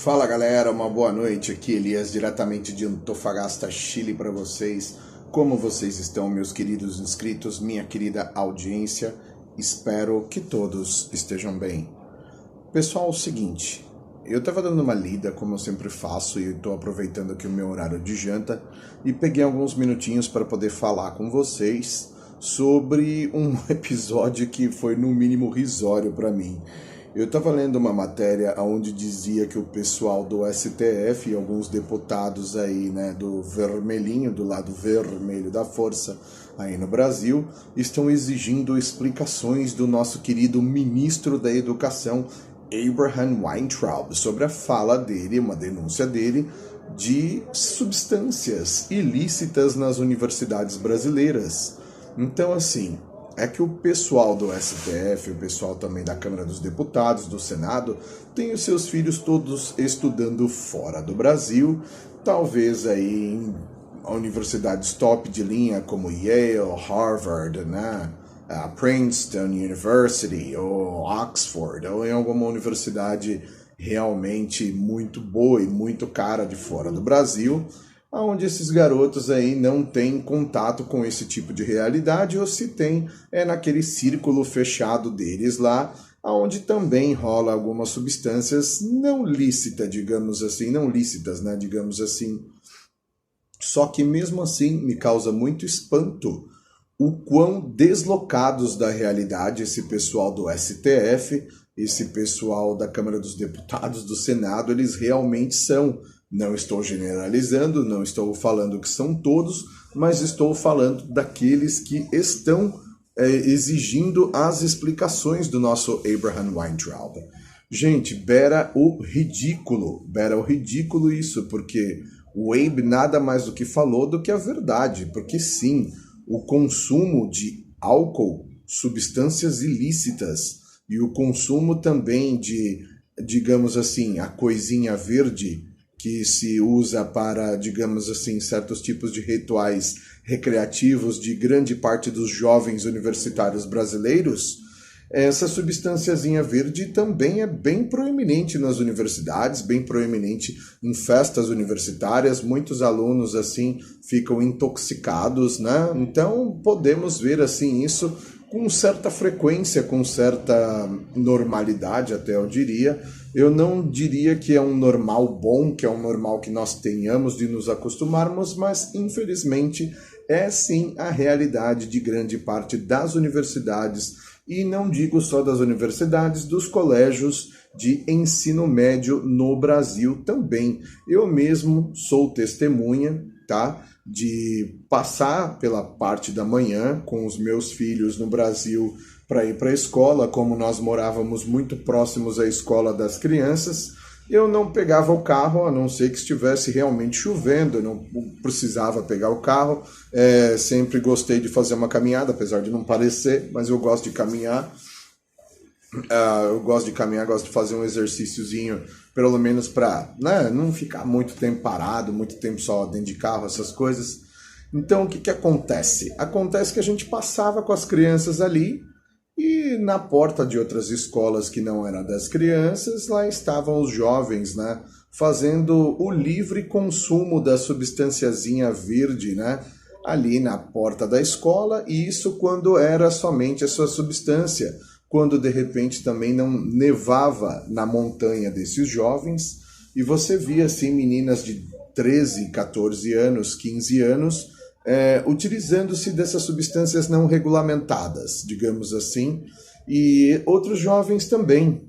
Fala galera, uma boa noite. Aqui Elias, diretamente de Antofagasta, Chile para vocês. Como vocês estão, meus queridos inscritos, minha querida audiência? Espero que todos estejam bem. Pessoal, é o seguinte, eu estava dando uma lida, como eu sempre faço, e estou aproveitando aqui o meu horário de janta e peguei alguns minutinhos para poder falar com vocês sobre um episódio que foi no mínimo risório para mim. Eu estava lendo uma matéria onde dizia que o pessoal do STF e alguns deputados aí, né, do vermelhinho, do lado vermelho da força aí no Brasil, estão exigindo explicações do nosso querido ministro da Educação, Abraham Weintraub, sobre a fala dele, uma denúncia dele, de substâncias ilícitas nas universidades brasileiras. Então, assim, é que o pessoal do STF, o pessoal também da Câmara dos Deputados, do Senado, tem os seus filhos todos estudando fora do Brasil, talvez aí em universidades top de linha como Yale, Harvard, né? A Princeton University ou Oxford, ou em alguma universidade realmente muito boa e muito cara de fora do Brasil, onde esses garotos aí não têm contato com esse tipo de realidade, ou se tem, é naquele círculo fechado deles lá, onde também rola algumas substâncias não lícitas, digamos assim, não lícitas, né, digamos assim. Só que mesmo assim me causa muito espanto o quão deslocados da realidade esse pessoal do STF, esse pessoal da Câmara dos Deputados, do Senado, eles realmente são. Não estou generalizando, não estou falando que são todos, mas estou falando daqueles que estão exigindo as explicações do nosso Abraham Weintraub. Gente, beira o ridículo isso, porque o Abe nada mais do que falou do que a verdade, porque sim, o consumo de álcool, substâncias ilícitas e o consumo também de, digamos assim, a coisinha verde que se usa para, digamos assim, certos tipos de rituais recreativos de grande parte dos jovens universitários brasileiros, essa substânciazinha verde também é bem proeminente nas universidades, bem proeminente em festas universitárias. Muitos alunos, assim, ficam intoxicados, né? Então, podemos ver, assim, isso com certa frequência, com certa normalidade, até eu diria. Eu não diria que é um normal bom, que é um normal que nós tenhamos de nos acostumarmos, mas, infelizmente, é sim a realidade de grande parte das universidades, e não digo só das universidades, dos colégios de ensino médio no Brasil também. Eu mesmo sou testemunha, tá, de passar pela parte da manhã com os meus filhos no Brasil para ir para a escola. Como nós morávamos muito próximos à escola das crianças, eu não pegava o carro, a não ser que estivesse realmente chovendo, eu não precisava pegar o carro. Sempre gostei de fazer uma caminhada, apesar de não parecer, mas eu gosto de caminhar. Gosto de fazer um exercíciozinho, pelo menos para, né, não ficar muito tempo parado, muito tempo só dentro de carro, essas coisas. Então, o que acontece? Acontece que a gente passava com as crianças ali, e na porta de outras escolas que não eram das crianças, lá estavam os jovens, né, fazendo o livre consumo da substanciazinha verde, né, ali na porta da escola, e isso quando era somente essa substância, quando de repente também não nevava na montanha desses jovens, e você via assim meninas de 13, 14 anos, 15 anos, utilizando-se dessas substâncias não regulamentadas, digamos assim, e outros jovens também,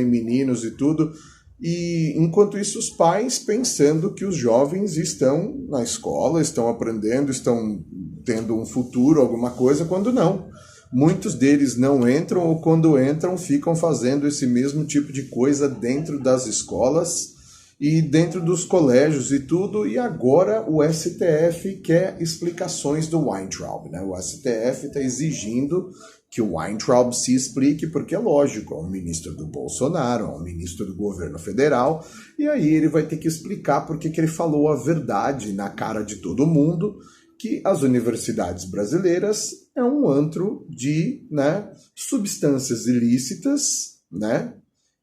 meninos e tudo, e enquanto isso os pais pensando que os jovens estão na escola, estão aprendendo, estão tendo um futuro, alguma coisa, quando não. Muitos deles não entram, ou quando entram ficam fazendo esse mesmo tipo de coisa dentro das escolas e dentro dos colégios e tudo, e agora o STF quer explicações do Weintraub, né? O STF está exigindo que o Weintraub se explique, porque é lógico, é um ministro do Bolsonaro, é um ministro do governo federal, e aí ele vai ter que explicar porque que ele falou a verdade na cara de todo mundo, que as universidades brasileiras é um antro de, né, substâncias ilícitas, né,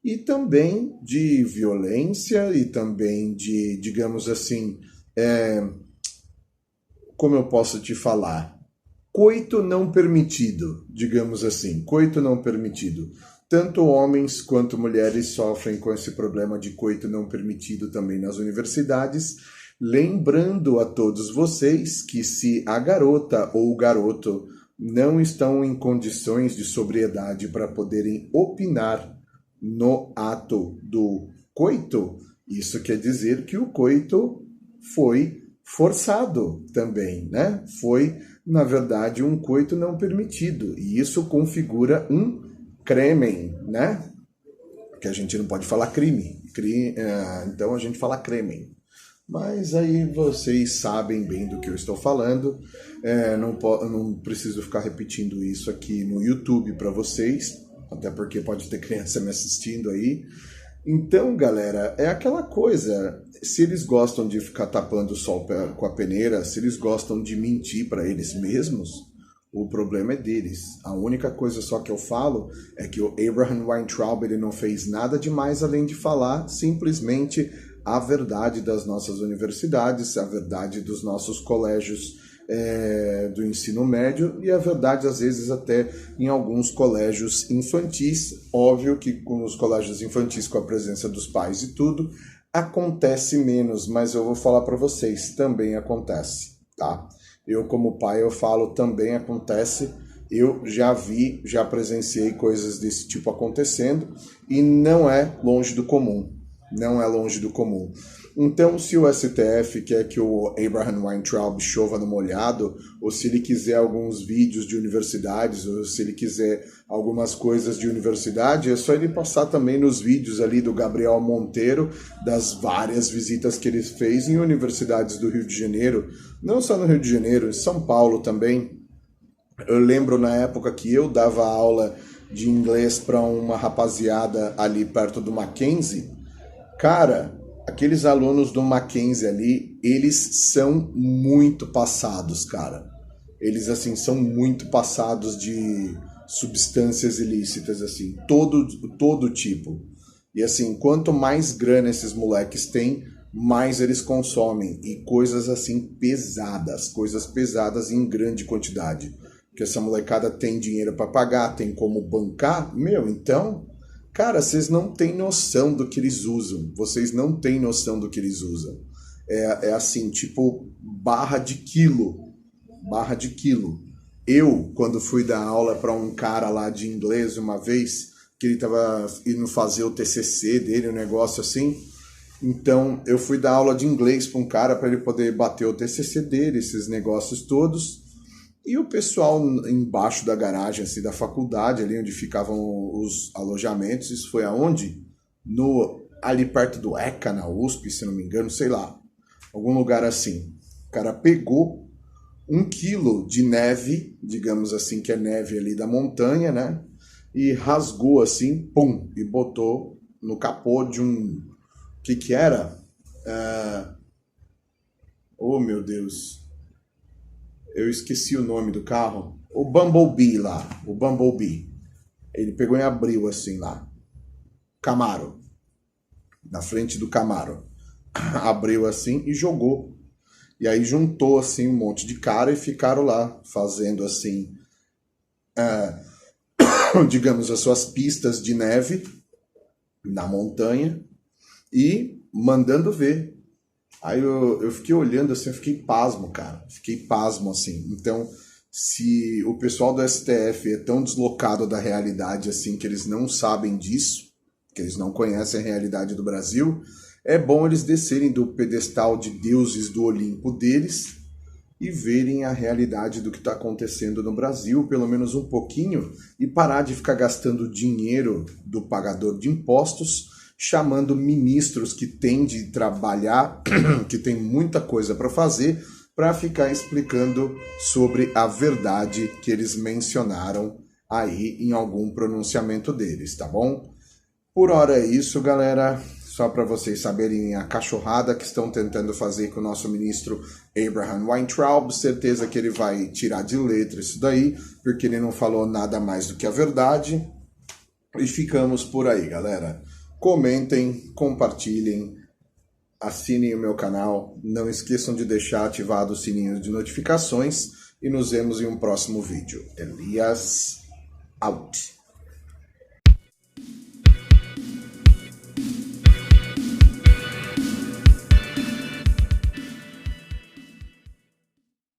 e também de violência e também de, digamos assim, como eu posso te falar? Coito não permitido, digamos assim, coito não permitido. Tanto homens quanto mulheres sofrem com esse problema de coito não permitido também nas universidades. Lembrando a todos vocês que se a garota ou o garoto não estão em condições de sobriedade para poderem opinar no ato do coito, isso quer dizer que o coito foi forçado também, né? Foi, na verdade, um coito não permitido. E isso configura um crimen, né? Que a gente não pode falar crime. Então a gente fala crimen. Mas aí vocês sabem bem do que eu estou falando. Não preciso ficar repetindo isso aqui no YouTube para vocês, até porque pode ter criança me assistindo aí. Então, galera, é aquela coisa. Se eles gostam de ficar tapando o sol com a peneira, se eles gostam de mentir para eles mesmos, o problema é deles. A única coisa só que eu falo é que o Abraham Weintraub ele não fez nada demais além de falar simplesmente a verdade das nossas universidades, a verdade dos nossos colégios do ensino médio e a verdade às vezes até em alguns colégios infantis. Óbvio que com os colégios infantis, com a presença dos pais e tudo, acontece menos, mas eu vou falar para vocês, também acontece, tá? Eu como pai eu falo, também acontece. Eu já vi, já presenciei coisas desse tipo acontecendo e não é longe do comum. Não é longe do comum. Então, se o STF quer que o Abraham Weintraub chova no molhado, ou se ele quiser alguns vídeos de universidades, ou se ele quiser algumas coisas de universidade, é só ele passar também nos vídeos ali do Gabriel Monteiro, das várias visitas que ele fez em universidades do Rio de Janeiro, não só no Rio de Janeiro, em São Paulo também. Eu lembro na época que eu dava aula de inglês para uma rapaziada ali perto do Mackenzie. Cara, aqueles alunos do Mackenzie ali, eles são muito passados, cara. Eles, assim, são muito passados de substâncias ilícitas, assim, todo tipo. E, assim, quanto mais grana esses moleques têm, mais eles consomem. E coisas, assim, coisas pesadas em grande quantidade. Porque essa molecada tem dinheiro para pagar, tem como bancar, então... Cara, vocês não têm noção do que eles usam. Vocês não têm noção do que eles usam. É assim, tipo, barra de quilo. Barra de quilo. Eu, quando fui dar aula para um cara lá de inglês uma vez, que ele tava indo fazer o TCC dele, um negócio assim. Então, eu fui dar aula de inglês para um cara para ele poder bater o TCC dele, esses negócios todos. E o pessoal embaixo da garagem, assim, da faculdade, ali onde ficavam os alojamentos, isso foi aonde? Ali perto do ECA, na USP, se não me engano, sei lá. Algum lugar assim. O cara pegou 1 quilo de neve, digamos assim, que é neve ali da montanha, né? E rasgou assim, pum, e botou no capô de um... O que era? Oh, meu Deus... Eu esqueci o nome do carro. O Bumblebee lá. O Bumblebee. Ele pegou e abriu assim lá. Camaro. Na frente do Camaro. Abriu assim e jogou. E aí juntou assim um monte de cara e ficaram lá fazendo assim... digamos, as suas pistas de neve na montanha e mandando ver. Aí eu fiquei olhando assim, eu fiquei pasmo, cara. Fiquei pasmo, assim. Então, se o pessoal do STF é tão deslocado da realidade, assim, que eles não sabem disso, que eles não conhecem a realidade do Brasil, é bom eles descerem do pedestal de deuses do Olimpo deles e verem a realidade do que está acontecendo no Brasil, pelo menos um pouquinho, e parar de ficar gastando dinheiro do pagador de impostos, chamando ministros que têm de trabalhar, que tem muita coisa para fazer, para ficar explicando sobre a verdade que eles mencionaram aí em algum pronunciamento deles, tá bom? Por hora é isso, galera. Só para vocês saberem a cachorrada que estão tentando fazer com o nosso ministro Abraham Weintraub. Certeza que ele vai tirar de letra isso daí, porque ele não falou nada mais do que a verdade. E ficamos por aí, galera. Comentem, compartilhem, assinem o meu canal. Não esqueçam de deixar ativado o sininho de notificações. E nos vemos em um próximo vídeo. Elias, out.